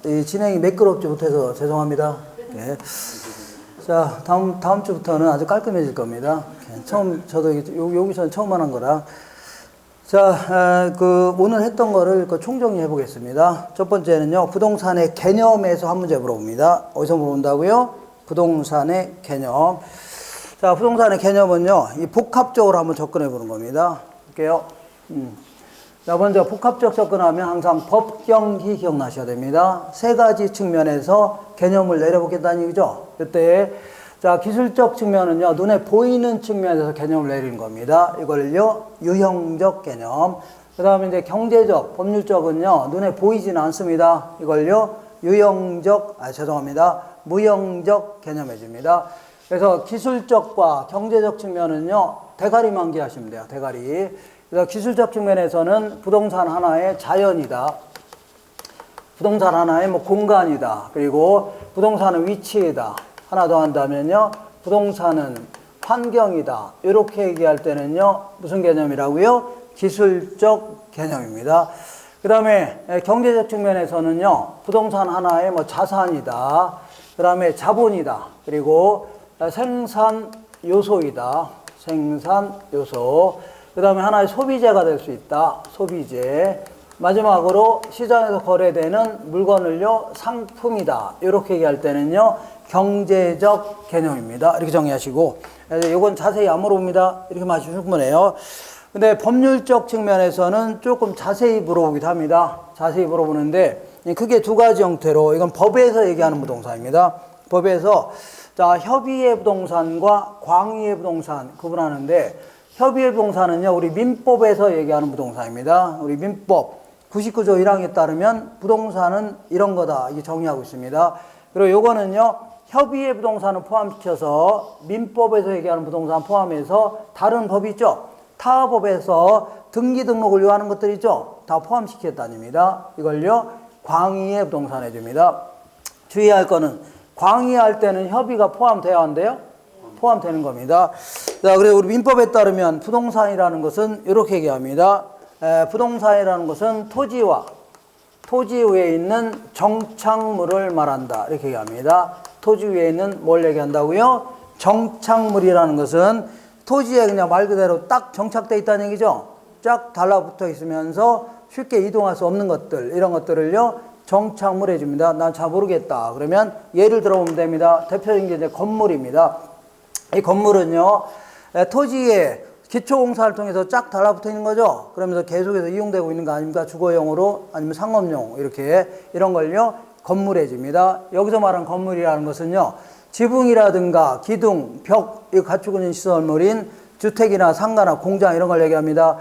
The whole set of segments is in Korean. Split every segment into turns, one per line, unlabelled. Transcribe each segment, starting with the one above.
이 진행이 매끄럽지 못해서 죄송합니다. 예. 자, 다음 주부터는 아주 깔끔해질 겁니다. 처음, 저도 여기서는 처음 하는 거라. 자, 오늘 했던 거를 총정리해 보겠습니다. 첫 번째는요, 부동산의 개념에서 한 문제 물어봅니다. 어디서 물어본다고요? 부동산의 개념. 자, 부동산의 개념은요, 이 복합적으로 한번 접근해 보는 겁니다. 볼게요. 자, 먼저 복합적 접근하면 항상 법경기 기억나셔야 됩니다. 세 가지 측면에서 개념을 내려보겠다는 얘기죠. 그때, 자, 기술적 측면은요, 눈에 보이는 측면에서 개념을 내리는 겁니다. 이걸요, 유형적 개념. 그 다음에 이제 경제적, 법률적은요, 눈에 보이지는 않습니다. 이걸요, 무형적 개념해 줍니다. 그래서 기술적과 경제적 측면은요, 대가리만 기하시면 돼요, 대가리. 그래서 기술적 측면에서는 부동산 하나의 자연이다. 부동산 하나의 공간이다. 그리고 부동산은 위치이다. 하나 더 한다면요, 부동산은 환경이다. 이렇게 얘기할 때는요, 무슨 개념이라고요? 기술적 개념입니다. 그 다음에 경제적 측면에서는요, 부동산 하나의 자산이다. 그 다음에 자본이다. 그리고 생산 요소이다. 생산 요소. 그 다음에 하나의 소비재가 될 수 있다. 소비재. 마지막으로 시장에서 거래되는 물건을요, 상품이다. 이렇게 얘기할 때는요, 경제적 개념입니다. 이렇게 정리하시고, 이건 자세히 안 물어봅니다. 이렇게 마시면 충분해요. 근데 법률적 측면에서는 조금 자세히 물어보기도 합니다. 자세히 물어보는데, 크게 두 가지 형태로, 이건 법에서 얘기하는 부동산입니다. 법에서, 자, 협의의 부동산과 광의의 부동산 구분하는데, 협의의 부동산은요, 우리 민법에서 얘기하는 부동산입니다. 우리 민법 99조 1항에 따르면 부동산은 이런 거다. 이게 정의하고 있습니다. 그리고 요거는요, 협의의 부동산을 포함시켜서 민법에서 얘기하는 부동산 포함해서 다른 법이 있죠. 타 법에서 등기 등록을 요하는 것들 있죠. 다 포함시켰다입니다. 이걸요, 광의의 부동산 해줍니다. 주의할 거는 광의할 때는 협의가 포함돼야 한대요. 포함되는 겁니다. 자, 그래서 우리 민법에 따르면 부동산이라는 것은 이렇게 얘기합니다. 부동산이라는 것은 토지와 토지 위에 있는 정착물을 말한다. 이렇게 얘기합니다. 토지 위에 있는 뭘 얘기한다고요? 정착물이라는 것은 토지에 그냥 말 그대로 딱 정착되어 있다는 얘기죠. 쫙 달라붙어 있으면서 쉽게 이동할 수 없는 것들, 이런 것들을요, 정착물 해줍니다. 난 잘 모르겠다. 그러면 예를 들어보면 됩니다. 대표적인 게 이제 건물입니다. 이 건물은요, 토지에 기초공사를 통해서 쫙 달라붙어 있는 거죠. 그러면서 계속해서 이용되고 있는 거 아닙니까? 주거용으로 아니면 상업용 이렇게 이런 걸요, 건물해 줍니다. 여기서 말하는 건물이라는 것은요, 지붕이라든가 기둥, 벽 이거 갖추고 있는 시설물인 주택이나 상가나 공장 이런 걸 얘기합니다.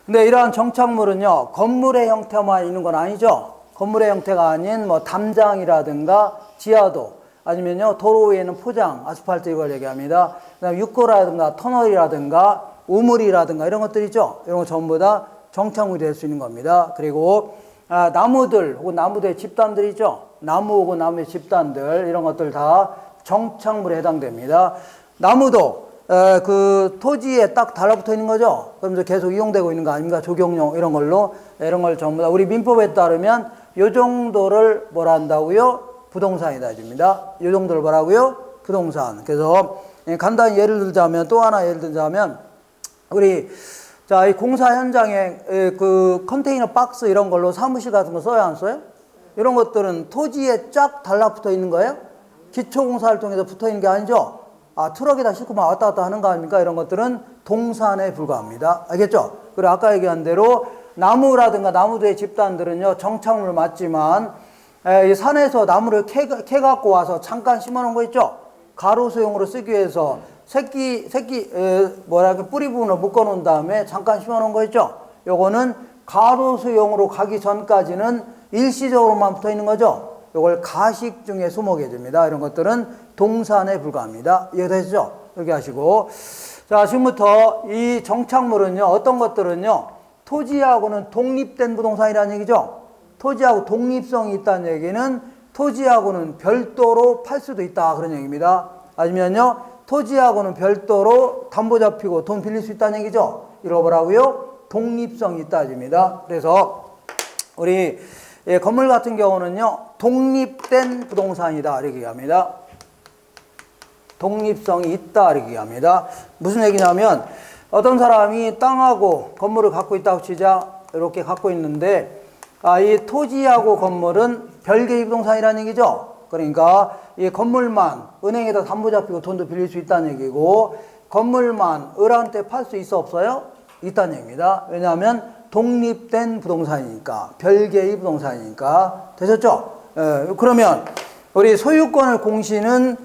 근데 이러한 정착물은요, 건물의 형태만 있는 건 아니죠. 건물의 형태가 아닌 담장이라든가 지하도 아니면요, 도로 위에는 포장, 아스팔트 이걸 얘기합니다. 그다음에 육고라든가 터널이라든가 우물이라든가 이런 것들 있죠. 이런 거 전부 다 정착물이 될 수 있는 겁니다. 그리고 나무들 혹은 나무들의 집단들 있죠. 나무 혹은 나무의 집단들 이런 것들 다 정착물에 해당됩니다. 나무도 그 토지에 딱 달라붙어 있는 거죠. 그러면서 계속 이용되고 있는 거 아닙니까? 조경용 이런 걸로 이런 걸 전부 다 우리 민법에 따르면 요 정도를 뭐라 한다고요? 부동산이다 해줍니다. 이 정도를 뭐라고요? 부동산. 그래서 간단히 예를 들자면 또 하나 예를 들자면 우리 자, 이 공사 현장에 그 컨테이너 박스 이런 걸로 사무실 같은 거 써야 안 써요? 이런 것들은 토지에 쫙 달라붙어 있는 거예요? 기초공사를 통해서 붙어 있는 게 아니죠? 트럭에다 싣고만 왔다 갔다 하는 거 아닙니까? 이런 것들은 동산에 불과합니다. 알겠죠? 그리고 아까 얘기한 대로 나무라든가 나무들의 집단들은요, 정착물 맞지만 이 산에서 나무를 캐갖고 와서 잠깐 심어놓은 거 있죠? 가로수용으로 쓰기 위해서 뿌리 부분을 묶어놓은 다음에 잠깐 심어놓은 거 있죠? 요거는 가로수용으로 가기 전까지는 일시적으로만 붙어 있는 거죠? 요걸 가식 중에 수목해 줍니다. 이런 것들은 동산에 불과합니다. 이해되시죠? 이렇게 하시고. 자, 지금부터 이 정착물은요, 어떤 것들은요, 토지하고는 독립된 부동산이라는 얘기죠? 토지하고 독립성이 있다는 얘기는 토지하고는 별도로 팔 수도 있다 그런 얘기입니다. 아니면요, 토지하고는 별도로 담보 잡히고 돈 빌릴 수 있다는 얘기죠. 이거 뭐라고요? 독립성이 있다 입니다. 그래서 우리 건물 같은 경우는요, 독립된 부동산이다 이렇게 얘기합니다. 독립성이 있다 이렇게 얘기합니다. 무슨 얘기냐면 어떤 사람이 땅하고 건물을 갖고 있다고 치자. 이렇게 갖고 있는데 이 토지하고 건물은 별개의 부동산이라는 얘기죠. 그러니까 이 건물만 은행에다 담보 잡히고 돈도 빌릴 수 있다는 얘기고 건물만 을한테 팔 수 있어 없어요? 있다는 얘기입니다. 왜냐하면 독립된 부동산이니까 별개의 부동산이니까 되셨죠? 그러면 우리 소유권을 공시한다는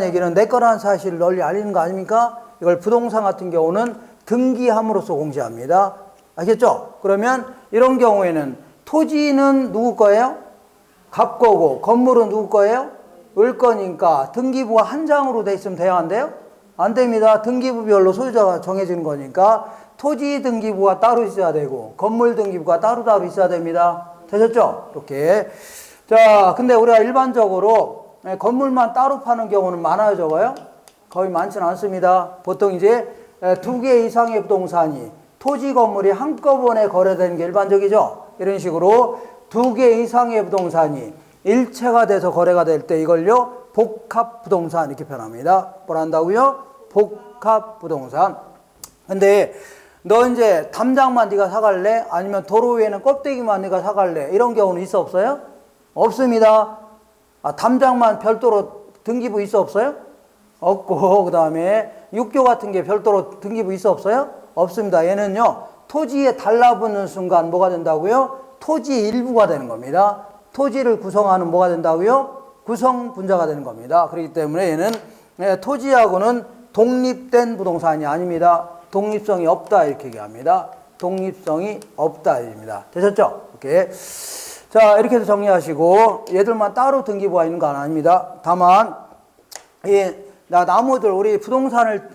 얘기는 내 거라는 사실을 널리 알리는 거 아닙니까? 이걸 부동산 같은 경우는 등기함으로써 공시합니다. 알겠죠? 그러면 이런 경우에는 토지는 누구 거예요? 갑 거고 건물은 누구 거예요? 을 거니까 등기부가 한 장으로 돼 있으면 돼야 한대요? 안 됩니다. 등기부별로 소유자가 정해지는 거니까 토지 등기부가 따로 있어야 되고 건물 등기부가 따로 있어야 됩니다. 되셨죠? 이렇게. 자, 근데 우리가 일반적으로 건물만 따로 파는 경우는 많아요, 적어요? 거의 많지는 않습니다. 보통 이제 2개 이상의 부동산이 토지 건물이 한꺼번에 거래되는 게 일반적이죠. 이런 식으로 2개 이상의 부동산이 일체가 돼서 거래가 될 때 이걸요 복합 부동산 이렇게 표현합니다. 뭘 한다고요? 복합 부동산. 근데 너 이제 담장만 네가 사갈래? 아니면 도로 위에는 껍데기만 네가 사갈래? 이런 경우는 있어 없어요? 없습니다. 담장만 별도로 등기부 있어 없어요? 없고 그 다음에 육교 같은 게 별도로 등기부 있어 없어요? 없습니다. 얘는요 토지에 달라붙는 순간 뭐가 된다고요? 토지의 일부가 되는 겁니다. 토지를 구성하는 뭐가 된다고요? 구성분자가 되는 겁니다. 그렇기 때문에 얘는 토지하고는 독립된 부동산이 아닙니다. 독립성이 없다 이렇게 얘기합니다. 독립성이 없다 입니다. 되셨죠? 이렇게. 자, 이렇게 해서 정리하시고 얘들만 따로 등기부가 있는 건 아닙니다. 다만 나무들 우리 부동산을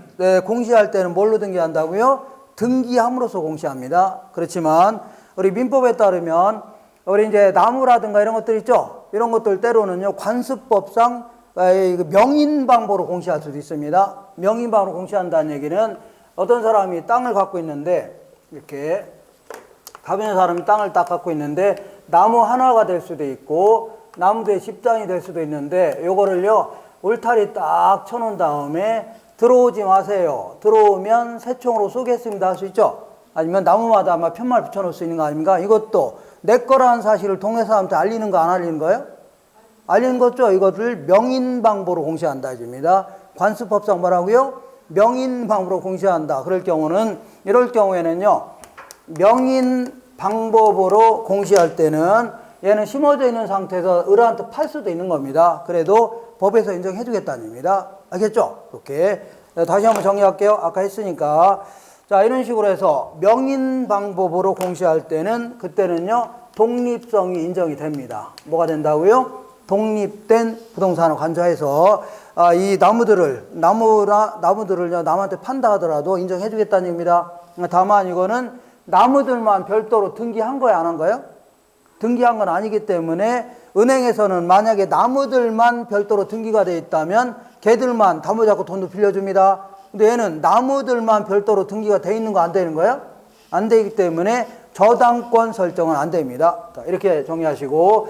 공시할 때는 뭘로 등기한다고요? 등기함으로써 공시합니다. 그렇지만 우리 민법에 따르면 우리 이제 나무라든가 이런 것들 있죠? 이런 것들 때로는요 관습법상 명인방보로 공시할 수도 있습니다. 명인방으로 공시한다는 얘기는 어떤 사람이 땅을 갖고 있는데 이렇게 가변 사람이 땅을 딱 갖고 있는데 나무 하나가 될 수도 있고 나무들의 집단이 될 수도 있는데 요거를요 울타리 딱 쳐놓은 다음에 들어오지 마세요. 들어오면 새총으로 쏘겠습니다 할 수 있죠. 아니면 나무마다 아마 편말 붙여놓을 수 있는 거 아닙니까? 이것도 내 거라는 사실을 동네 사람한테 알리는 거 안 알리는 거예요? 알리는 거죠. 이것을 명인방보로 공시한다 해줍니다. 관습법상 뭐라고요? 명인방보로 공시한다. 이럴 경우에는요 명인방법으로 공시할 때는 얘는 심어져 있는 상태에서 을한테 팔 수도 있는 겁니다. 그래도 법에서 인정해 주겠다는 얘기입니다. 알겠죠? 이렇게. 다시 한번 정리할게요. 아까 했으니까. 자, 이런 식으로 해서 명인방법으로 공시할 때는 그때는요 독립성이 인정이 됩니다. 뭐가 된다고요? 독립된 부동산을 간주해서 이 나무들을 남한테 판다 하더라도 인정해 주겠다는 얘기입니다. 다만 이거는 나무들만 별도로 등기한 거야 안 한 거예요? 등기한 건 아니기 때문에 은행에서는 만약에 나무들만 별도로 등기가 돼 있다면 걔들만 담보 잡고 돈도 빌려줍니다. 근데 얘는 나무들만 별도로 등기가 돼 있는 거 안 되는 거예요? 안 되기 때문에 저당권 설정은 안 됩니다. 자, 이렇게 정리하시고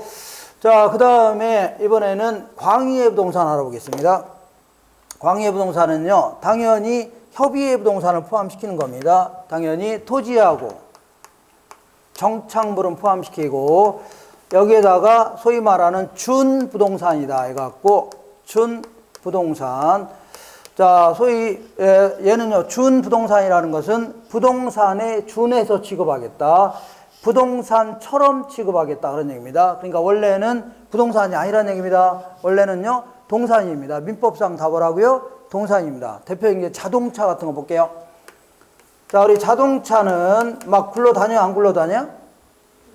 자, 그 다음에 이번에는 광의의 부동산 알아보겠습니다. 광의의 부동산은요 당연히 협의의 부동산을 포함시키는 겁니다. 당연히 토지하고 정착물은 포함시키고 여기에다가 소위 말하는 준부동산이다 해갖고 준부동산. 자, 소위 얘는요 준부동산이라는 것은 부동산에 준해서 취급하겠다, 부동산처럼 취급하겠다 그런 얘기입니다. 그러니까 원래는 부동산이 아니라는 얘기입니다. 원래는요 동산입니다. 민법상 다 뭐라고요? 동산입니다. 대표적인 게 자동차 같은 거 볼게요. 자, 우리 자동차는 막 굴러다녀 안 굴러다녀?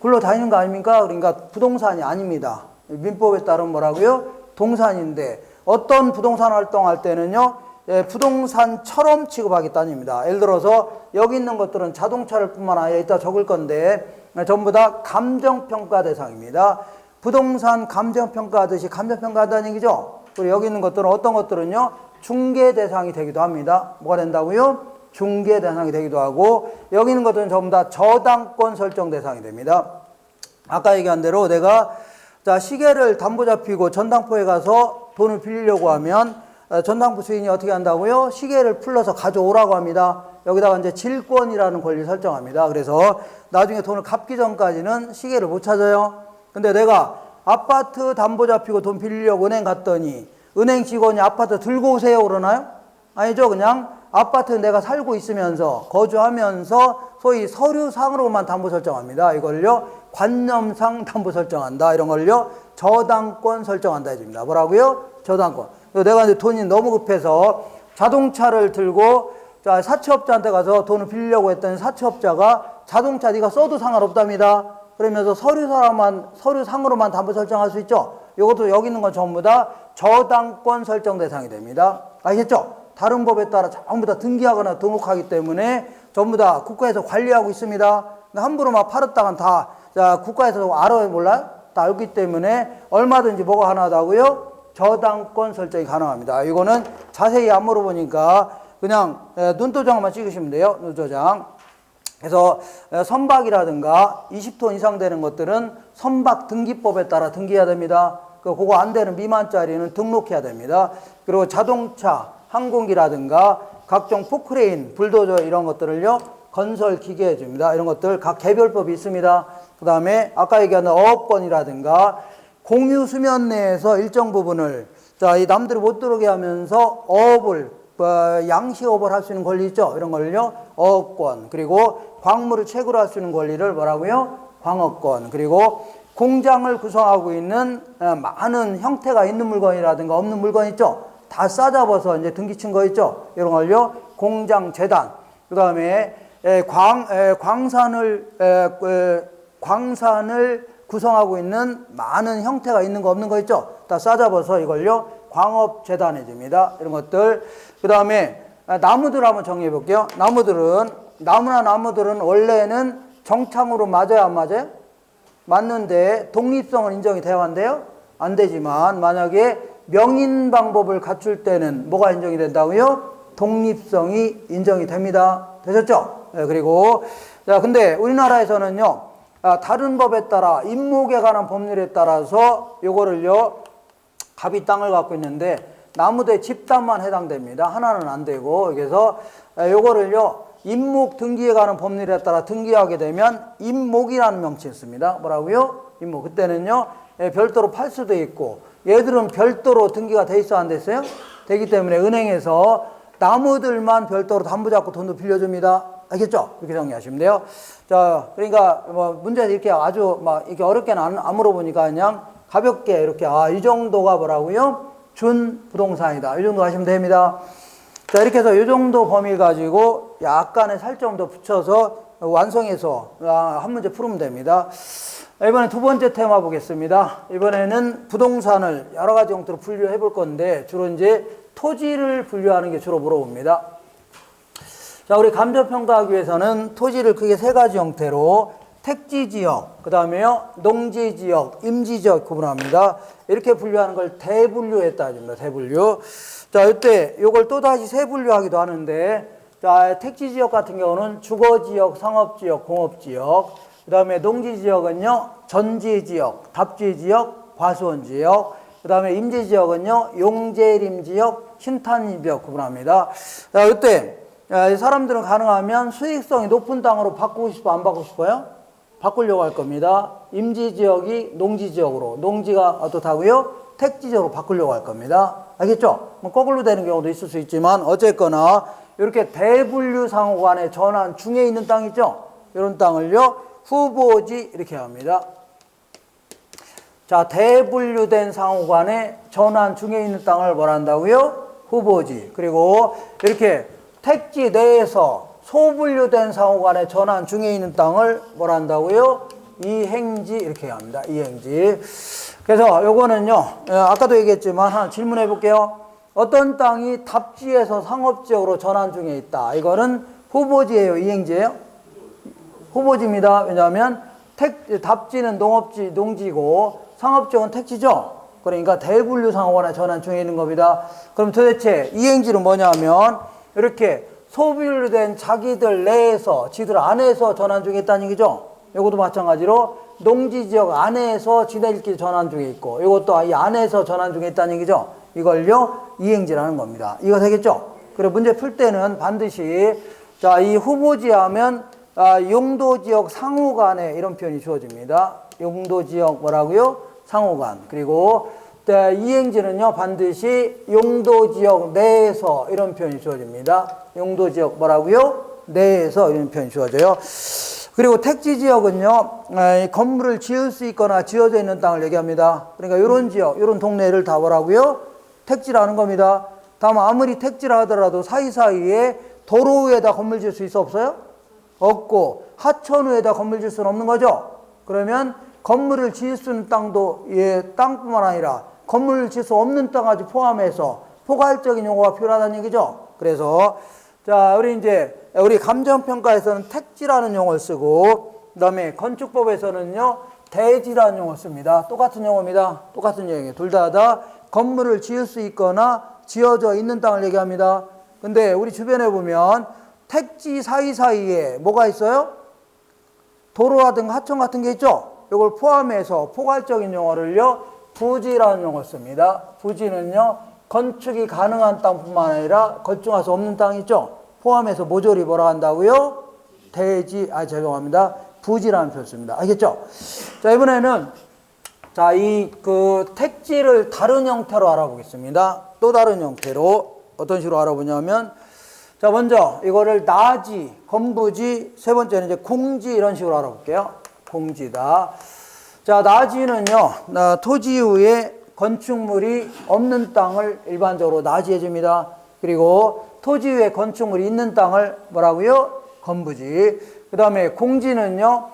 굴러다니는 거 아닙니까? 그러니까 부동산이 아닙니다. 민법에 따르면 뭐라고요? 동산인데 어떤 부동산 활동할 때는요 부동산처럼 취급하겠다는 얘기입니다. 예를 들어서 여기 있는 것들은 자동차를 뿐만 아니라 이따 적을 건데 전부 다 감정평가 대상입니다. 부동산 감정평가하듯이 감정평가한다는 얘기죠. 그리고 여기 있는 것들은 어떤 것들은요 중개 대상이 되기도 합니다. 뭐가 된다고요? 중개 대상이 되기도 하고 여기 있는 것들은 전부 다 저당권 설정 대상이 됩니다. 아까 얘기한 대로 내가 자, 시계를 담보 잡히고 전당포에 가서 돈을 빌리려고 하면 전당포 주인이 어떻게 한다고요? 시계를 풀러서 가져오라고 합니다. 여기다가 이제 질권이라는 권리를 설정합니다. 그래서 나중에 돈을 갚기 전까지는 시계를 못 찾아요. 근데 내가 아파트 담보 잡히고 돈 빌리려고 은행 갔더니 은행 직원이 아파트 들고 오세요 그러나요? 아니죠. 그냥 아파트 내가 살고 있으면서 거주하면서 소위 서류상으로만 담보 설정합니다. 이걸요 관념상 담보 설정한다. 이런 걸요 저당권 설정한다 해줍니다. 뭐라고요? 저당권. 내가 이제 돈이 너무 급해서 자동차를 들고 자 사채업자한테 가서 돈을 빌리려고 했더니 사채업자가 자동차 네가 써도 상관없답니다. 그러면서 서류상으로만 담보 설정할 수 있죠. 이것도 여기 있는 건 전부 다 저당권 설정 대상이 됩니다. 알겠죠? 다른 법에 따라 전부 다 등기하거나 등록하기 때문에 전부 다 국가에서 관리하고 있습니다. 함부로 막 팔았다간 다 국가에서도 알아요, 몰라요? 다 알기 때문에 얼마든지 뭐가 가능하다고요? 저당권 설정이 가능합니다. 이거는 자세히 안 물어보니까 그냥 눈도장만 찍으시면 돼요. 눈도장. 그래서 선박이라든가 20톤 이상 되는 것들은 선박 등기법에 따라 등기해야 됩니다. 그거 안 되는 미만짜리는 등록해야 됩니다. 그리고 자동차, 항공기라든가 각종 포크레인, 불도저 이런 것들을요 건설 기계해 줍니다. 이런 것들 각 개별법이 있습니다. 그 다음에 아까 얘기한 어업권이라든가 공유 수면 내에서 일정 부분을 이 남들이 못 들어오게 하면서 어업을 양식업을 할 수 있는 권리 있죠. 이런 걸요 어업권. 그리고 광물을 채굴 할 수 있는 권리를 뭐라고요? 광업권. 그리고 공장을 구성하고 있는 많은 형태가 있는 물건이라든가 없는 물건 있죠. 다 싸잡아서 이제 등기 친 거 있죠. 이런 걸요 공장 재단. 그 다음에 광산을 구성하고 있는 많은 형태가 있는 거 없는 거 있죠. 다 싸잡아서 이걸요 광업 재단해 줍니다. 이런 것들. 그 다음에 나무들 한번 정리해 볼게요. 나무들은 원래는 정창으로 맞아요, 안 맞아요? 맞는데 독립성은 인정이 돼야 한대요? 안 되지만 만약에 명인 방법을 갖출 때는 뭐가 인정이 된다고요? 독립성이 인정이 됩니다. 되셨죠? 네, 그리고 근데 우리나라에서는요 다른 법에 따라 임목에 관한 법률에 따라서 요거를요 갑이 땅을 갖고 있는데 나무대 집단만 해당됩니다. 하나는 안 되고. 그래서 요거를요 임목 등기에 관한 법률에 따라 등기하게 되면 임목이라는 명칭을 씁니다. 뭐라고요? 임목. 그때는요 별도로 팔 수도 있고 얘들은 별도로 등기가 돼 있어 안 됐어요? 되기 때문에 은행에서 나무들만 별도로 담보 잡고 돈도 빌려줍니다. 알겠죠? 이렇게 정리하시면 돼요. 자, 그러니까 뭐 문제 이렇게 아주 막 이렇게 어렵게는 안 물어보니까 그냥 가볍게 이렇게 이 정도가 뭐라고요? 준 부동산이다. 이 정도 하시면 됩니다. 자, 이렇게 해서 이 정도 범위 가지고 약간의 살점 더 붙여서 완성해서 한 문제 풀으면 됩니다. 이번에 두 번째 테마 보겠습니다. 이번에는 부동산을 여러 가지 형태로 분류해 볼 건데 주로 이제 토지를 분류하는 게 주로 물어봅니다. 자, 우리 감정평가하기 위해서는 토지를 크게 세 가지 형태로 택지지역, 그 다음에요 농지지역, 임지지역 구분합니다. 이렇게 분류하는 걸 대분류했다 합니다. 대분류. 자, 이때 이걸 또다시 세 분류하기도 하는데, 자, 택지지역 같은 경우는 주거지역, 상업지역, 공업지역, 그 다음에 농지지역은요 전지지역, 답지지역, 과수원지역, 그 다음에 임지지역은요 용재림지역, 신탄지역 구분합니다. 자, 이때 사람들은 가능하면 수익성이 높은 땅으로 바꾸고 싶어, 안 바꾸고 싶어요? 바꾸려고 할 겁니다. 임지지역이 농지지역으로, 농지가 어떻다고요? 택지지역으로 바꾸려고 할 겁니다. 알겠죠? 뭐 거꾸로 되는 경우도 있을 수 있지만 어쨌거나 이렇게 대분류 상호 간의 전환 중에 있는 땅 있죠? 이런 땅을요 후보지 이렇게 합니다. 자, 대분류된 상호 간의 전환 중에 있는 땅을 뭐라 한다고요? 후보지. 그리고 이렇게 택지 내에서 소분류된 상호 간의 전환 중에 있는 땅을 뭐라 한다고요? 이행지 이렇게 합니다. 이행지. 그래서 요거는요 아까도 얘기했지만 하나 질문해 볼게요. 어떤 땅이 답지에서 상업지역으로 전환 중에 있다. 이거는 후보지예요, 이행지예요? 후보지입니다. 왜냐하면 답지는 농지고 상업지역은 택지죠. 그러니까 대분류 상호 간의 전환 중에 있는 겁니다. 그럼 도대체 이행지는 뭐냐면 이렇게 소분류된 자기들 내에서 지들 안에서 전환 중에 있다는 얘기죠. 이것도 마찬가지로 농지 지역 안에서 지내길 전환 중에 있고, 이것도 이 안에서 전환 중에 있다는 얘기죠. 이걸요, 이행지라는 겁니다. 이거 되겠죠? 그래, 문제 풀 때는 반드시, 자, 이 후보지 하면, 용도 지역 상호간에 이런 표현이 주어집니다. 용도 지역 뭐라고요? 상호간. 그리고, 이행지는요, 반드시 용도 지역 내에서 이런 표현이 주어집니다. 용도 지역 뭐라고요? 내에서 이런 표현이 주어져요. 그리고 택지 지역은요, 건물을 지을 수 있거나 지어져 있는 땅을 얘기합니다. 그러니까 이런 지역, 이런 동네를 다 뭐라고요? 택지라는 겁니다. 다만 아무리 택지라 하더라도 사이사이에 도로 위에다 건물 지을 수 있어 없어요? 없고 하천 위에다 건물 지을 수는 없는 거죠. 그러면 건물을 지을 수 있는 땅도 땅뿐만 아니라 건물을 지을 수 없는 땅까지 포함해서 포괄적인 용어가 필요하다는 얘기죠. 그래서 자, 우리 감정평가에서는 택지라는 용어를 쓰고, 그 다음에 건축법에서는요, 대지라는 용어를 씁니다. 똑같은 용어입니다. 똑같은 용어예요. 둘 다 건물을 지을 수 있거나 지어져 있는 땅을 얘기합니다. 근데 우리 주변에 보면 택지 사이사이에 뭐가 있어요? 도로라든가 하천 같은 게 있죠? 이걸 포함해서 포괄적인 용어를요, 부지라는 용어를 씁니다. 부지는요, 건축이 가능한 땅뿐만 아니라 건축할 수 없는 땅 있죠? 포함해서 모조리 뭐라 한다고요? 대지, 죄송합니다. 부지라는 표현 씁니다. 알겠죠? 자, 이번에는 자, 택지를 다른 형태로 알아보겠습니다. 또 다른 형태로 어떤 식으로 알아보냐면, 자, 먼저 이거를 나지, 건부지, 세 번째는 이제 공지 이런 식으로 알아볼게요. 공지다. 자, 나지는요, 토지 위에 건축물이 없는 땅을 일반적으로 나지해 줍니다. 그리고 토지 위에 건축물이 있는 땅을 뭐라고요? 건부지. 그 다음에 공지는요,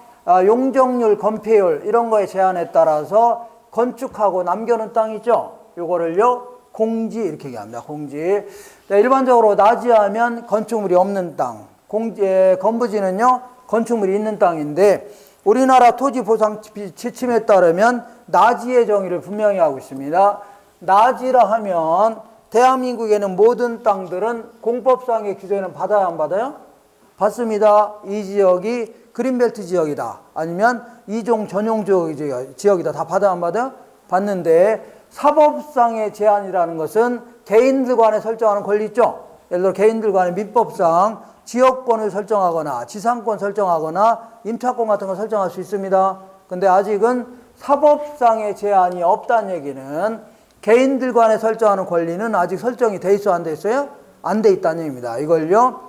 용적률, 건폐율 이런 거에 제한에 따라서 건축하고 남겨놓은 땅 있죠? 요거를요, 공지 이렇게 얘기합니다. 공지. 자, 일반적으로 나지하면 건축물이 없는 땅. 건부지는요, 건축물이 있는 땅인데, 우리나라 토지보상 지침에 따르면 나지의 정의를 분명히 하고 있습니다. 나지라 하면 대한민국에는 모든 땅들은 공법상의 규제는 받아야 안 받아요? 받습니다. 이 지역이 그린벨트 지역이다. 아니면 이종 전용 지역이다. 다 받아야 안 받아요? 받는데 사법상의 제한이라는 것은 개인들 간에 설정하는 권리 있죠? 예를 들어 개인들 간에 민법상 지역권을 설정하거나 지상권 설정하거나 임차권 같은 거 설정할 수 있습니다. 근데 아직은 사법상의 제한이 없다는 얘기는 개인들 간에 설정하는 권리는 아직 설정이 돼 있어 안 돼 있어요? 안 돼 있다는 얘기입니다. 이걸요,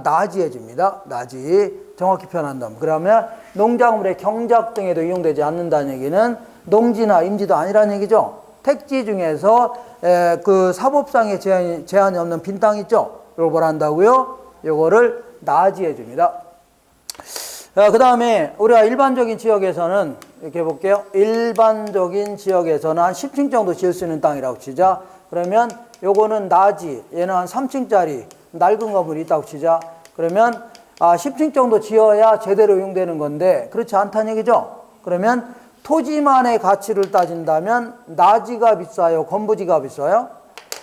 나지해 줍니다. 나지. 정확히 표현한다면. 그러면 농작물의 경작 등에도 이용되지 않는다는 얘기는 농지나 임지도 아니라는 얘기죠. 택지 중에서 그 사법상의 제한이 없는 빈 땅 있죠? 이걸 뭘 한다고요? 요거를 나지해 줍니다. 그 다음에 우리가 일반적인 지역에서는 이렇게 볼게요. 일반적인 지역에서는 한 10층 정도 지을 수 있는 땅이라고 치자. 그러면 요거는 나지, 얘는 한 3층짜리 낡은 건물이 있다고 치자. 그러면 10층 정도 지어야 제대로 이용되는 건데 그렇지 않다는 얘기죠. 그러면 토지만의 가치를 따진다면 나지가 비싸요? 건부지가 비싸요?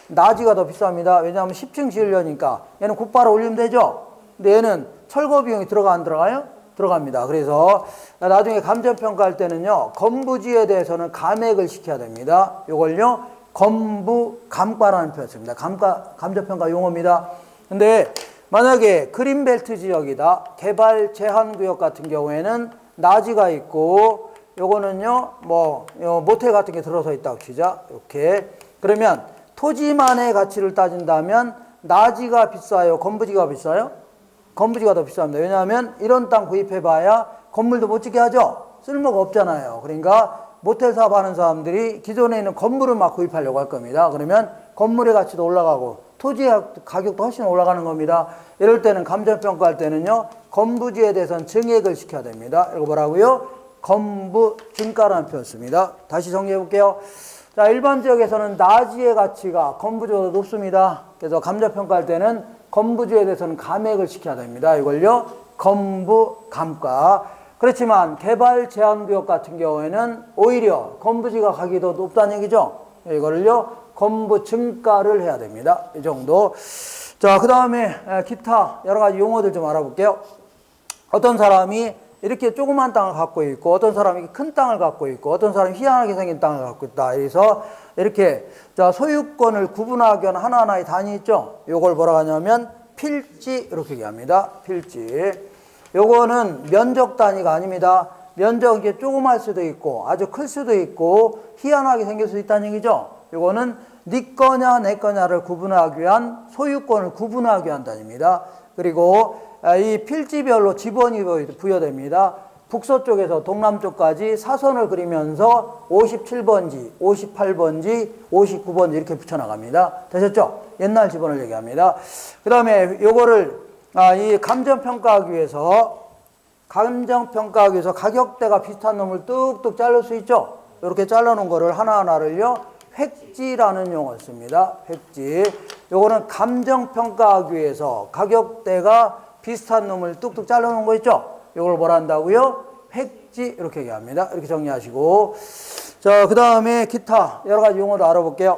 나지가 더 비쌉니다. 왜냐하면 10층 지으려니까 얘는 곧바로 올리면 되죠. 근데 얘는 철거 비용이 들어가 안 들어가요? 들어갑니다. 그래서 나중에 감정평가할 때는요, 건부지에 대해서는 감액을 시켜야 됩니다. 이걸요, 건부감가라는 표현을 씁니다. 감정평가 용어입니다. 근데 만약에 그린벨트 지역이다, 개발 제한구역 같은 경우에는 나지가 있고, 요거는요, 모텔 같은 게 들어서 있다고 치자. 이렇게. 그러면 토지만의 가치를 따진다면 나지가 비싸요? 건부지가 비싸요? 건부지가 더 비쌉니다. 왜냐하면 이런 땅 구입해봐야 건물도 못 짓게 하죠. 쓸모가 없잖아요. 그러니까 모텔 사업하는 사람들이 기존에 있는 건물을 막 구입하려고 할 겁니다. 그러면 건물의 가치도 올라가고 토지의 가격도 훨씬 올라가는 겁니다. 이럴 때는 감정평가할 때는요, 건부지에 대해서는 증액을 시켜야 됩니다. 이거 뭐라고요? 건부증가라는 표현 씁니다. 다시 정리해 볼게요. 자, 일반 지역에서는 나지의 가치가 건부지보다 높습니다. 그래서 감정평가할 때는 건부지에 대해서는 감액을 시켜야 됩니다. 이걸요, 건부감가. 그렇지만 개발 제한구역 같은 경우에는 오히려 건부지가 가격이 더 높다는 얘기죠. 이거를요, 건부증가를 해야 됩니다. 이 정도. 자, 그 다음에 기타 여러 가지 용어들 좀 알아볼게요. 어떤 사람이 이렇게 조그만 땅을 갖고 있고 어떤 사람이 큰 땅을 갖고 있고 어떤 사람이 희한하게 생긴 땅을 갖고 있다. 그래서 이렇게 자 소유권을 구분하기 위한 하나하나의 단위 있죠. 요걸 뭐라 하냐면 필지 이렇게 얘기합니다. 필지. 요거는 면적 단위가 아닙니다. 면적이 조그말 수도 있고 아주 클 수도 있고 희한하게 생길 수 있다는 얘기죠. 요거는 네 거냐 내 거냐를 구분하기 위한 소유권을 구분하기 위한 단위입니다. 그리고 이 필지별로 지번이 부여됩니다. 북서쪽에서 동남쪽까지 사선을 그리면서 57번지, 58번지, 59번지 이렇게 붙여나갑니다. 되셨죠? 옛날 지번을 얘기합니다. 그 다음에 요거를 이 감정평가하기 위해서 가격대가 비슷한 놈을 뚝뚝 자를 수 있죠? 이렇게 잘라놓은 거를 하나하나를요, 획지라는 용어를 씁니다. 획지. 요거는 감정평가하기 위해서 가격대가 비슷한 놈을 뚝뚝 잘라놓은 거 있죠? 요걸 뭐라 한다고요? 획지 이렇게 얘기합니다. 이렇게 정리하시고 자, 그 다음에 기타 여러 가지 용어도 알아볼게요.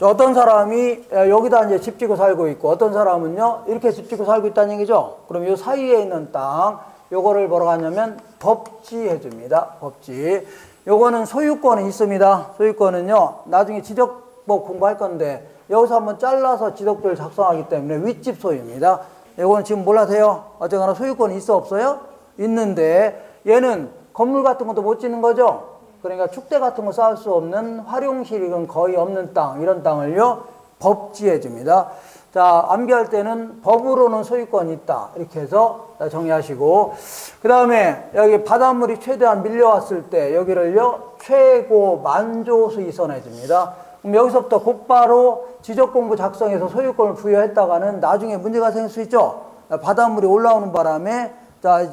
어떤 사람이 여기다 이제 집 짓고 살고 있고 어떤 사람은요 이렇게 집 짓고 살고 있다는 얘기죠. 그럼 요 사이에 있는 땅 요거를 뭐라고 하냐면 법지 해줍니다. 법지. 요거는 소유권이 있습니다. 소유권은요 나중에 지적법 공부할 건데 여기서 한번 잘라서 지적표를 작성하기 때문에 윗집 소유입니다. 요거는 지금 몰라세요. 어쨌거나 소유권이 있어 없어요? 있는데 얘는 건물 같은 것도 못 짓는 거죠. 그러니까 축대 같은 거 쌓을 수 없는 활용실익은 거의 없는 땅, 이런 땅을요, 법지해 줍니다. 자, 암기할 때는 법으로는 소유권이 있다. 이렇게 해서 정리하시고. 그 다음에 여기 바닷물이 최대한 밀려왔을 때 여기를요, 최고 만조수 이선해 줍니다. 그럼 여기서부터 곧바로 지적공부 작성해서 소유권을 부여했다가는 나중에 문제가 생길 수 있죠. 바닷물이 올라오는 바람에 자,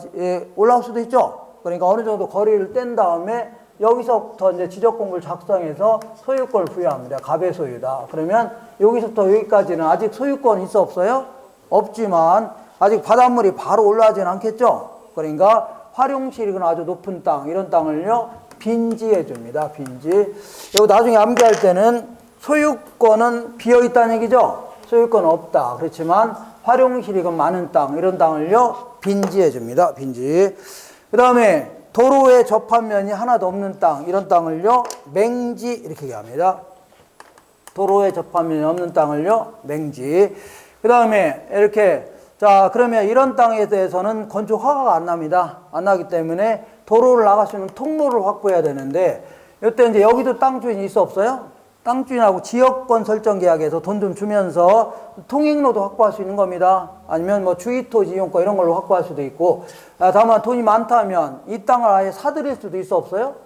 올라올 수도 있죠. 그러니까 어느 정도 거리를 뗀 다음에 여기서부터 이제 지적공부를 작성해서 소유권을 부여합니다. 갑의 소유다. 그러면 여기서부터 여기까지는 아직 소유권이 있어 없어요? 없지만 아직 바닷물이 바로 올라가지는 않겠죠? 그러니까 활용실익은 아주 높은 땅, 이런 땅을요, 빈지해 줍니다. 빈지. 이거 나중에 암기할 때는 소유권은 비어 있다는 얘기죠? 소유권은 없다. 그렇지만 활용실익은 많은 땅, 이런 땅을요, 빈지해 줍니다. 빈지. 그 다음에 도로에 접한 면이 하나도 없는 땅, 이런 땅을요, 맹지, 이렇게 얘기합니다. 도로에 접한 면이 없는 땅을요, 맹지. 그 다음에 이렇게, 자, 그러면 이런 땅에 대해서는 건축 허가가 안 납니다. 안 나기 때문에 도로를 나갈 수 있는 통로를 확보해야 되는데, 이때 이제 여기도 땅 주인이 있어 없어요? 땅 주인하고 지역권 설정 계약에서 돈 좀 주면서 통행로도 확보할 수 있는 겁니다. 아니면 뭐 주의토지 이용권 이런 걸로 확보할 수도 있고, 다만 돈이 많다면 이 땅을 아예 사들일 수도 있어 없어요?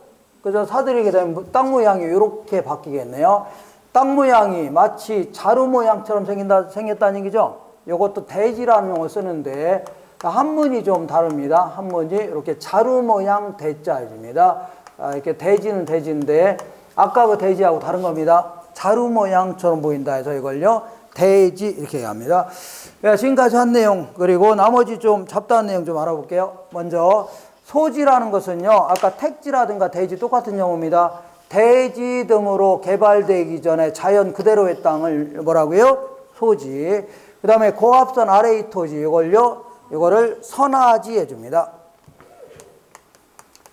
그래서 사들이게 되면 땅 모양이 이렇게 바뀌겠네요. 땅 모양이 마치 자루 모양처럼 생겼다는 얘기죠. 이것도 대지라는 용어를 쓰는데 한문이 좀 다릅니다. 한문이 이렇게 자루 모양 대자입니다. 이렇게 대지는 대지인데 아까 그 대지하고 다른 겁니다. 자루 모양처럼 보인다 해서 이걸요, 대지 이렇게 얘기합니다. 지금까지 한 내용, 그리고 나머지 좀 잡다한 내용 좀 알아볼게요. 먼저 소지라는 것은요, 아까 택지라든가 대지 똑같은 용어입니다. 대지 등으로 개발되기 전에 자연 그대로의 땅을 뭐라고요? 소지. 그 다음에 고압선 아래의 토지, 이거를 선화지 해줍니다.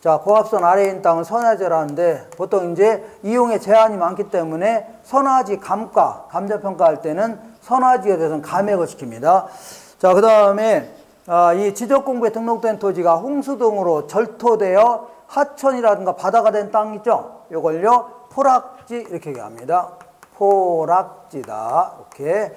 자, 고압선 아래에 있는 땅을 선화지라는데 보통 이제 이용에 제한이 많기 때문에 선화지 감정평가할 때는 선화지에 대해서는 감액을 시킵니다. 자, 그 다음에 이 지적공부에 등록된 토지가 홍수 등으로 절토되어 하천이라든가 바다가 된 땅 있죠? 이걸요, 포락지 이렇게 얘기합니다. 포락지다. 이렇게.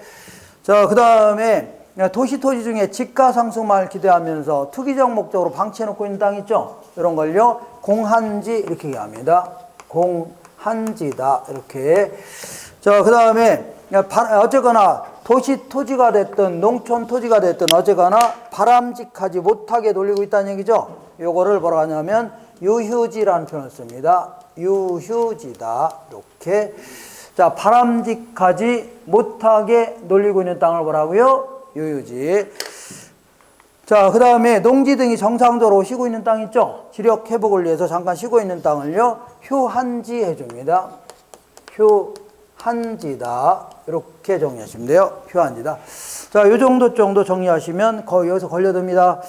자, 그 다음에 도시 토지 중에 집가 상승만을 기대하면서 투기적 목적으로 방치해놓고 있는 땅 있죠? 이런 걸요, 공한지 이렇게 얘기합니다. 공한지다. 이렇게. 자, 그 다음에 어쨌거나 도시 토지가 됐든 농촌 토지가 됐든 어쨌거나 바람직하지 못하게 놀리고 있다는 얘기죠. 요거를 뭐라고 하냐면 유휴지라는 표현을 씁니다. 유휴지다. 이렇게. 자, 바람직하지 못하게 놀리고 있는 땅을 뭐라고요? 유휴지. 자, 그 다음에 농지 등이 정상적으로 쉬고 있는 땅 있죠? 지력 회복을 위해서 잠깐 쉬고 있는 땅을요, 휴한지 해줍니다. 한지다. 이렇게 정리하시면 돼요. 휴한지다. 자, 요 정도 정리하시면 거의 여기서 걸려듭니다.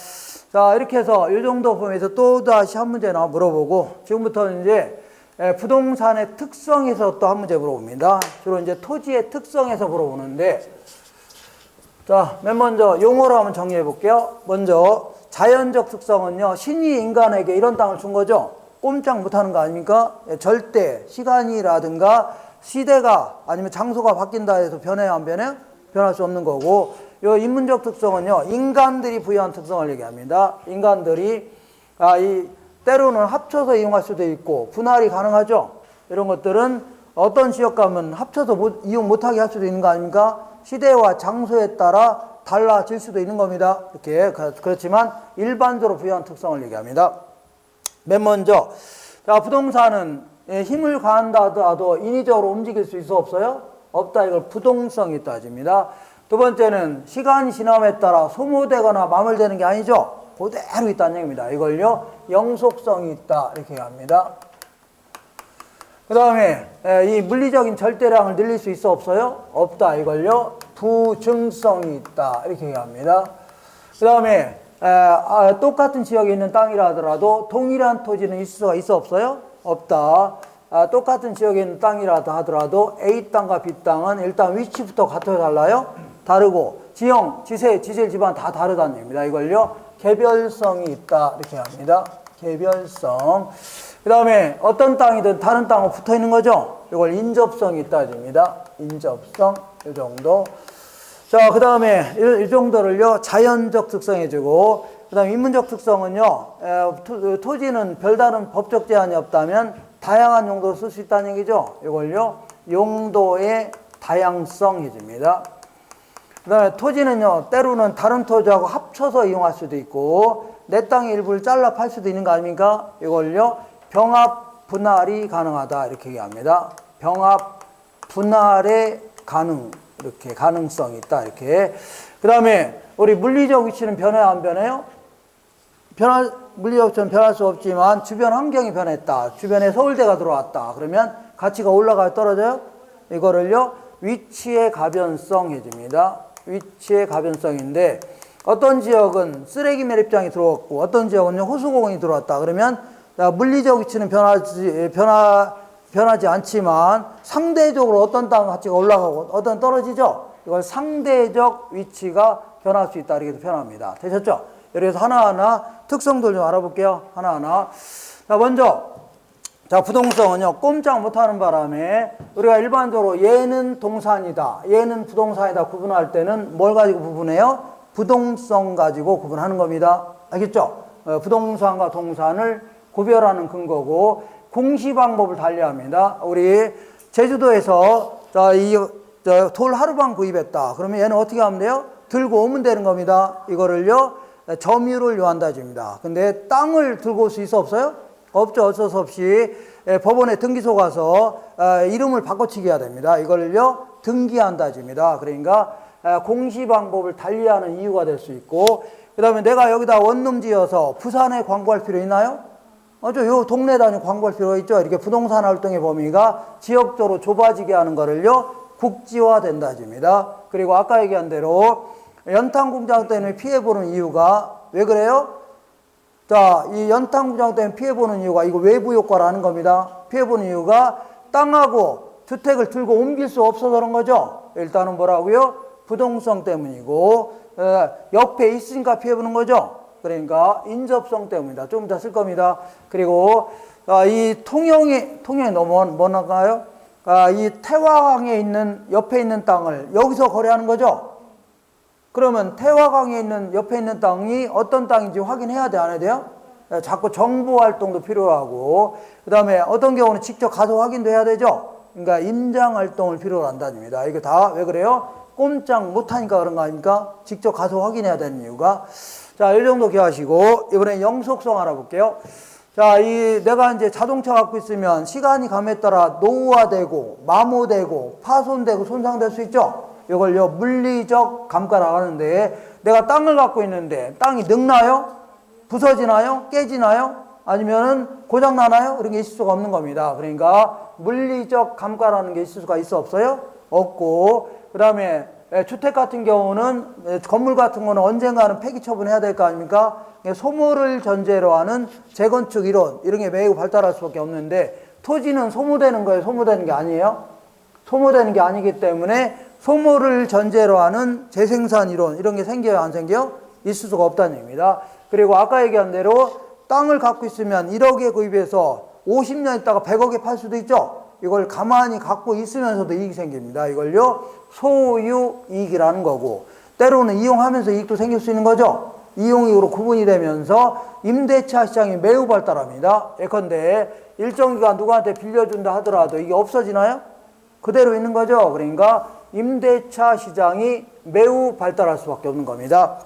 자, 이렇게 해서 이 정도 보면서 또 다시 한 문제나 물어보고, 지금부터는 이제 부동산의 특성에서 또 한 문제 물어봅니다. 주로 이제 토지의 특성에서 물어보는데, 자, 맨 먼저 용어로 한번 정리해 볼게요. 먼저 자연적 특성은요, 신이 인간에게 이런 땅을 준 거죠. 꼼짝 못하는 거 아닙니까? 절대 시간이라든가 시대가 아니면 장소가 바뀐다 해서 변해야 안 변해? 변할 수 없는 거고, 요 인문적 특성은요, 인간들이 부여한 특성을 얘기합니다. 인간들이 때로는 합쳐서 이용할 수도 있고 분할이 가능하죠. 이런 것들은 어떤 지역 가면 합쳐서 이용 못하게 할 수도 있는 거 아닙니까? 시대와 장소에 따라 달라질 수도 있는 겁니다. 이렇게. 그렇지만 일반적으로 부여한 특성을 얘기합니다. 맨 먼저, 자, 부동산은 힘을 가한다 하더라도 인위적으로 움직일 수 있어 없어요? 없다. 이걸 부동성이 따집니다. 두 번째는 시간이 지남에 따라 소모되거나 마물되는 게 아니죠. 그대로 있다는 얘기입니다. 이걸요, 영속성이 있다. 이렇게 합니다. 그 다음에 이 물리적인 절대량을 늘릴 수 있어 없어요? 없다. 이걸요, 부증성이 있다. 이렇게 얘기합니다. 그 다음에 똑같은 지역에 있는 땅이라 하더라도 동일한 토지는 있을 수가 있어 없어요? 없다. 똑같은 지역에 있는 땅이라 하더라도 A 땅과 B 땅은 일단 위치부터 같아요, 달라요? 다르고 지형, 지세, 지질, 지방 다 다르다는 얘기입니다. 이걸요, 개별성이 있다. 이렇게 합니다. 개별성. 그 다음에 어떤 땅이든 다른 땅하고 붙어 있는 거죠. 이걸 인접성이 있다. 입니다. 인접성. 이 정도. 자, 그 다음에 이 정도를요, 자연적 특성 해주고, 그 다음에 인문적 특성은요, 토지는 별다른 법적 제한이 없다면 다양한 용도로 쓸 수 있다는 얘기죠. 이걸요, 용도의 다양성 해줍니다. 그 다음에 토지는요, 때로는 다른 토지하고 합쳐서 이용할 수도 있고, 내 땅의 일부를 잘라 팔 수도 있는 거 아닙니까? 이걸요, 병합 분할이 가능하다. 이렇게 얘기합니다. 병합 분할의 이렇게 가능성이 있다. 이렇게. 그 다음에 우리 물리적 위치는 변해요, 안 변해요? 물리적 위치는 변할 수 없지만 주변 환경이 변했다. 주변에 서울대가 들어왔다. 그러면 가치가 올라가요, 떨어져요? 이거를요, 위치의 가변성 해줍니다. 위치의 가변성인데, 어떤 지역은 쓰레기 매립장이 들어왔고 어떤 지역은 호수공원이 들어왔다. 그러면 물리적 위치는 변하지 않지만 상대적으로 어떤 땅 가치가 올라가고 어떤 떨어지죠. 이걸 상대적 위치가 변할 수 있다. 이렇게 표현합니다. 되셨죠? 그래서 하나하나 특성들 좀 알아볼게요. 하나하나. 자, 먼저, 자, 부동성은요, 꼼짝 못하는 바람에 우리가 일반적으로 얘는 동산이다, 얘는 부동산이다 구분할 때는 뭘 가지고 구분해요? 부동성 가지고 구분하는 겁니다. 알겠죠? 부동산과 동산을 구별하는 근거고, 공시 방법을 달리합니다. 우리 제주도에서 돌 하루방 구입했다. 그러면 얘는 어떻게 하면 돼요? 들고 오면 되는 겁니다. 이거를요, 점유를 요한다 줍니다. 근데 땅을 들고 올 수 있어 없어요? 없죠. 어쩔 수 없이 법원에 등기소 가서 이름을 바꿔치기 해야 됩니다. 이걸요, 등기한다 줍니다. 그러니까 공시 방법을 달리하는 이유가 될 수 있고, 그 다음에 내가 여기다 원룸 지어서 부산에 광고할 필요 있나요? 요 동네 단위 광고할 필요가 있죠. 이렇게 부동산 활동의 범위가 지역적으로 좁아지게 하는 거를요, 국지화 된다 줍니다. 그리고 아까 얘기한 대로 연탄 공장 때문에 피해보는 이유가 왜 그래요? 자, 이 연탄 공장 때문에 피해보는 이유가 이거 외부 효과라는 겁니다. 피해보는 이유가 땅하고 주택을 들고 옮길 수 없어서 그런 거죠. 일단은 뭐라고요? 부동성 때문이고, 옆에 있으니까 피해보는 거죠. 그러니까 인접성 때문이다. 좀 이따 쓸 겁니다. 그리고 이 통영이 너무 뭐나가요? 이 태화강에 있는 옆에 있는 땅을 여기서 거래하는 거죠. 그러면 태화강에 있는 옆에 있는 땅이 어떤 땅인지 확인해야 돼, 안 해야 돼요? 자꾸 정보 활동도 필요하고, 그 다음에 어떤 경우는 직접 가서 확인도 해야 되죠. 그러니까 임장 활동을 필요로 한다입니다. 이거 다 왜 그래요? 꼼짝 못하니까 그런 거 아닙니까? 직접 가서 확인해야 되는 이유가. 자, 이 정도 기억하시고, 이번에 영속성 알아볼게요. 자, 내가 이제 자동차 갖고 있으면 시간이 감에 따라 노후화되고, 마모되고, 파손되고, 손상될 수 있죠? 이걸요, 물리적 감가라고 하는데, 내가 땅을 갖고 있는데, 땅이 늙나요? 부서지나요? 깨지나요? 아니면은 고장 나나요? 이런 게 있을 수가 없는 겁니다. 그러니까 물리적 감가라는 게 있을 수가 있어 없어요? 없고, 그 다음에 주택 같은 경우는 건물 같은 거는 언젠가는 폐기 처분해야 될 거 아닙니까? 소모를 전제로 하는 재건축 이론 이런 게 매우 발달할 수밖에 없는데 토지는 소모되는 거예요? 소모되는 게 아니에요? 소모되는 게 아니기 때문에 소모를 전제로 하는 재생산 이론 이런 게 생겨요? 안 생겨요? 있을 수가 없다는 얘기입니다. 그리고 아까 얘기한 대로 땅을 갖고 있으면 1억에 구입해서 50년 있다가 100억에 팔 수도 있죠? 이걸 가만히 갖고 있으면서도 이익이 생깁니다. 이걸요 소유 이익이라는 거고, 때로는 이용하면서 이익도 생길 수 있는 거죠. 이용이익으로 구분이 되면서 임대차 시장이 매우 발달합니다. 예컨대 일정 기간 누구한테 빌려준다 하더라도 이게 없어지나요? 그대로 있는 거죠. 그러니까 임대차 시장이 매우 발달할 수밖에 없는 겁니다.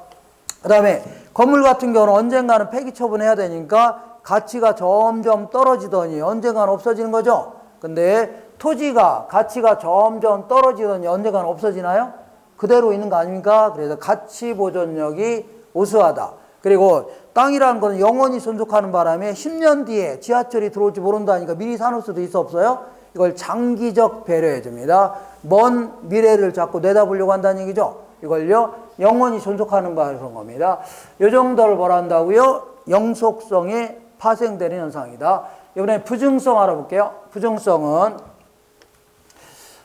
그 다음에 건물 같은 경우는 언젠가는 폐기 처분해야 되니까 가치가 점점 떨어지더니 언젠가는 없어지는 거죠. 근데 토지가 가치가 점점 떨어지더니 언젠가는 없어지나요? 그대로 있는 거 아닙니까? 그래서 가치 보존력이 우수하다. 그리고 땅이라는 건 영원히 존속하는 바람에 10년 뒤에 지하철이 들어올지 모른다니까 미리 사놓을 수도 있어 없어요? 이걸 장기적 배려해 줍니다. 먼 미래를 자꾸 내다보려고 한다는 얘기죠. 이걸요 영원히 존속하는 바를 그런 겁니다. 이 정도를 뭐라 한다고요? 영속성에 파생되는 현상이다. 이번에 부증성 알아볼게요. 부증성은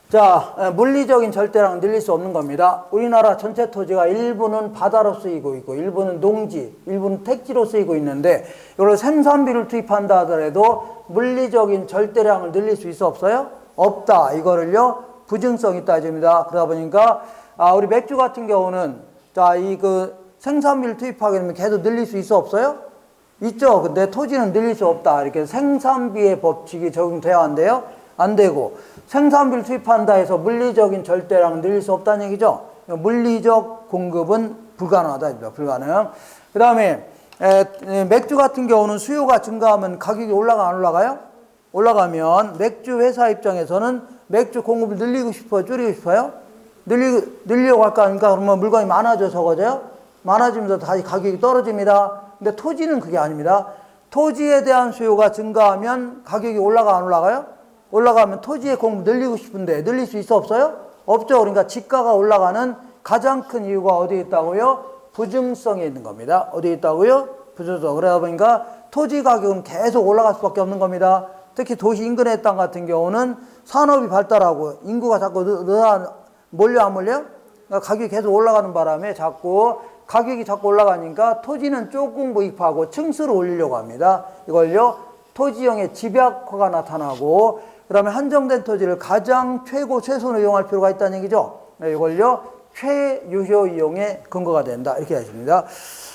자, 물리적인 절대량은 늘릴 수 없는 겁니다. 우리나라 전체 토지가 일부는 바다로 쓰이고 있고 일부는 농지, 일부는 택지로 쓰이고 있는데 이걸 생산비를 투입한다 하더라도 물리적인 절대량을 늘릴 수 있어 없어요? 없다. 이거를요 부증성이 따집니다. 그러다 보니까 우리 맥주 같은 경우는 자, 생산비를 투입하게 되면 계속 늘릴 수 있어 없어요? 있죠. 근데 토지는 늘릴 수 없다. 이렇게 생산비의 법칙이 적용돼야 한대요. 안 되고 생산비를 투입한다 해서 물리적인 절대량을 늘릴 수 없다는 얘기죠. 물리적 공급은 불가능하다. 불가능. 그 다음에 맥주 같은 경우는 수요가 증가하면 가격이 올라가 안 올라가요? 올라가면 맥주 회사 입장에서는 맥주 공급을 늘리고 싶어요? 줄이고 싶어요? 늘리려고 할까 하니까 그러면 물건이 많아져서 적어져요? 많아지면서 다시 가격이 떨어집니다. 근데 토지는 그게 아닙니다. 토지에 대한 수요가 증가하면 가격이 올라가 안 올라가요? 올라가면 토지의 공급 늘리고 싶은데 늘릴 수 있어 없어요? 없죠. 그러니까 지가가 올라가는 가장 큰 이유가 어디에 있다고요? 부증성에 있는 겁니다. 어디에 있다고요? 부증성. 그러다 보니까 토지 가격은 계속 올라갈 수밖에 없는 겁니다. 특히 도시 인근의 땅 같은 경우는 산업이 발달하고 인구가 자꾸 몰려 안 몰려요? 그러니까 가격이 계속 올라가는 바람에 가격이 자꾸 올라가니까 토지는 조금 구입하고 층수를 올리려고 합니다. 이걸요 토지형의 집약화가 나타나고 그 다음에 한정된 토지를 가장 최선을 이용할 필요가 있다는 얘기죠. 이걸요 최유효 이용의 근거가 된다. 이렇게 하십니다.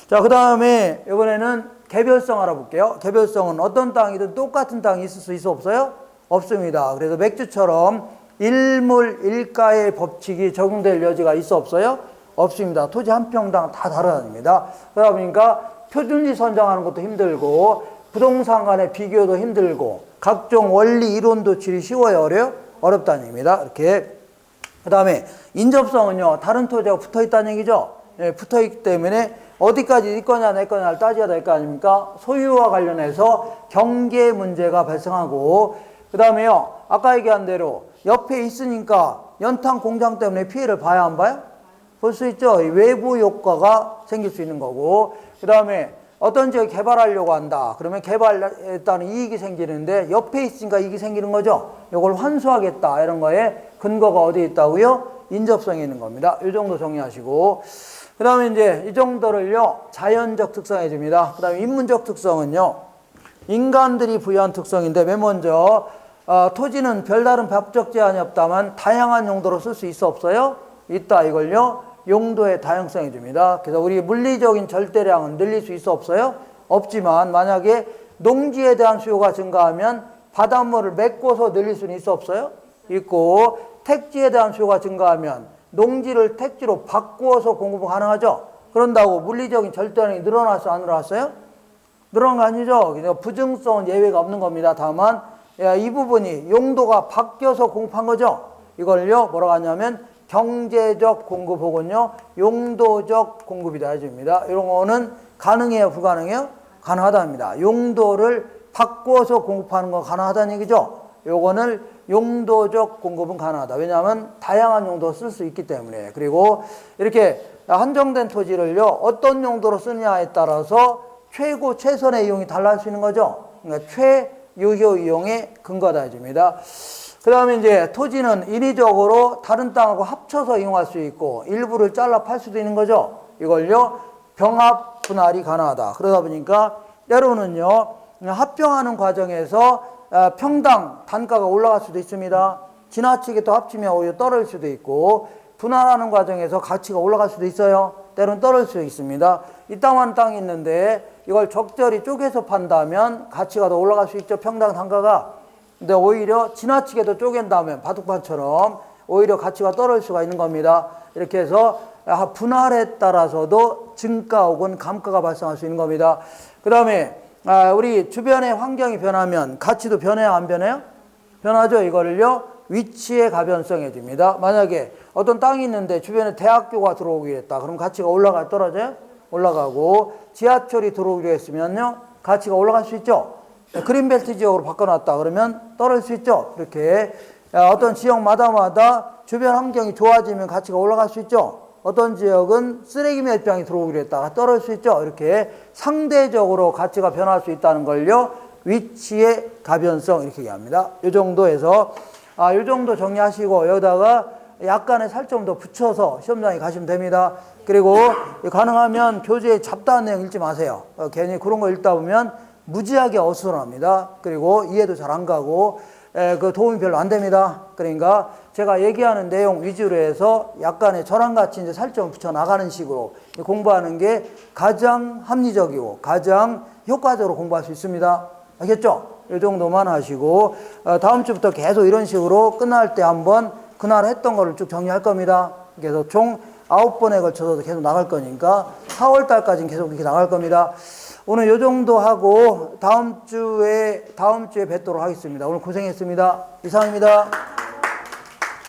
자, 그 다음에 이번에는 개별성 알아볼게요. 개별성은 어떤 땅이든 똑같은 땅이 있을 수 있어 없어요? 없습니다. 그래서 맥주처럼 일물 일가의 법칙이 적용될 여지가 있어 없어요? 없습니다. 토지 한 평당 다 다르답니다. 그러다 보니까 표준지 선정하는 것도 힘들고 부동산 간의 비교도 힘들고 각종 원리 이론 도출이 쉬워요? 어려요? 어렵다는 얘기입니다. 이렇게. 그 다음에 인접성은요 다른 토지하고 붙어있다는 얘기죠. 예, 붙어있기 때문에 어디까지 네 거냐 내 거냐를 따져야 될 거 아닙니까? 소유와 관련해서 경계 문제가 발생하고 그 다음에요 아까 얘기한 대로 옆에 있으니까 연탄 공장 때문에 피해를 봐야 안 봐요? 볼 수 있죠. 외부 효과가 생길 수 있는 거고 그 다음에 어떤 지역을 개발하려고 한다. 그러면 개발에 따른 이익이 생기는데 옆에 있으니까 이익이 생기는 거죠. 이걸 환수하겠다. 이런 거에 근거가 어디에 있다고요? 인접성에 있는 겁니다. 이 정도 정리하시고 그 다음에 이제 이 정도를요 자연적 특성해 줍니다. 그 다음에 인문적 특성은요 인간들이 부여한 특성인데 맨 먼저 토지는 별다른 법적 제한이 없다만 다양한 용도로 쓸 수 있어 없어요? 있다. 이걸요 용도의 다양성해 줍니다. 그래서 우리 물리적인 절대량은 늘릴 수 있어 없어요? 없지만 만약에 농지에 대한 수요가 증가하면 바닷물을 메꿔서 늘릴 수는 있어 없어요? 있고 택지에 대한 수요가 증가하면 농지를 택지로 바꾸어서 공급이 가능하죠? 그런다고 물리적인 절대량이 늘어났어요? 안 늘어났어요? 늘어난 거 아니죠? 그래서 부증성은 예외가 없는 겁니다. 다만 이 부분이 용도가 바뀌어서 공급한 거죠? 이걸요 뭐라고 하냐면 경제적 공급 혹은요 용도적 공급이다 해줍니다. 이런 거는 가능해요? 불가능해요? 가능하답니다. 용도를 바꿔서 공급하는 건 가능하다는 얘기죠. 요거는 용도적 공급은 가능하다. 왜냐하면 다양한 용도로 쓸 수 있기 때문에. 그리고 이렇게 한정된 토지를요, 어떤 용도로 쓰느냐에 따라서 최고, 최선의 이용이 달라질 수 있는 거죠. 그러니까 최유효 이용의 근거다 해줍니다. 그 다음에 이제 토지는 인위적으로 다른 땅하고 합쳐서 이용할 수 있고 일부를 잘라 팔 수도 있는 거죠. 이걸요, 병합 분할이 가능하다. 그러다 보니까 때로는요, 합병하는 과정에서 평당 단가가 올라갈 수도 있습니다. 지나치게 또 합치면 오히려 떨어질 수도 있고, 분할하는 과정에서 가치가 올라갈 수도 있어요. 때로는 떨어질 수도 있습니다. 이 땅만 땅이 있는데 이걸 적절히 쪼개서 판다면 가치가 더 올라갈 수 있죠. 평당 단가가. 근데 오히려 지나치게도 쪼갠다면 바둑판처럼 오히려 가치가 떨어질 수가 있는 겁니다. 이렇게 해서 분할에 따라서도 증가 혹은 감가가 발생할 수 있는 겁니다. 그 다음에 우리 주변의 환경이 변하면 가치도 변해요, 안 변해요? 변하죠. 이거를요, 위치의 가변성 해줍니다. 만약에 어떤 땅이 있는데 주변에 대학교가 들어오기로 했다. 그럼 가치가 올라가요, 떨어져요? 올라가고, 지하철이 들어오기로 했으면요, 가치가 올라갈 수 있죠. 그린벨트 지역으로 바꿔놨다 그러면 떨어질 수 있죠. 이렇게 어떤 지역마다 주변 환경이 좋아지면 가치가 올라갈 수 있죠. 어떤 지역은 쓰레기 멸병이 들어오기로 했다가 떨어질 수 있죠. 이렇게 상대적으로 가치가 변할 수 있다는 걸요, 위치의 가변성 이렇게 얘기합니다. 이 정도에서 이 정도 정리하시고 여기다가 약간의 살점 더 붙여서 시험장에 가시면 됩니다. 그리고 가능하면 교재에 잡다한 내용 읽지 마세요. 괜히 그런 거 읽다 보면 무지하게 어수선합니다. 그리고 이해도 잘 안 가고 그 도움이 별로 안 됩니다. 그러니까 제가 얘기하는 내용 위주로 해서 약간의 저랑같이 이제 살점을 붙여 나가는 식으로 공부하는 게 가장 합리적이고 가장 효과적으로 공부할 수 있습니다. 알겠죠? 이 정도만 하시고 다음 주부터 계속 이런 식으로 끝날 때 한번 그날 했던 거를 쭉 정리할 겁니다. 그래서 총 9번에 걸쳐서 계속 나갈 거니까 4월 달까지는 계속 이렇게 나갈 겁니다. 오늘 요 정도 하고 다음 주에 뵙도록 하겠습니다. 오늘 고생했습니다. 이상입니다.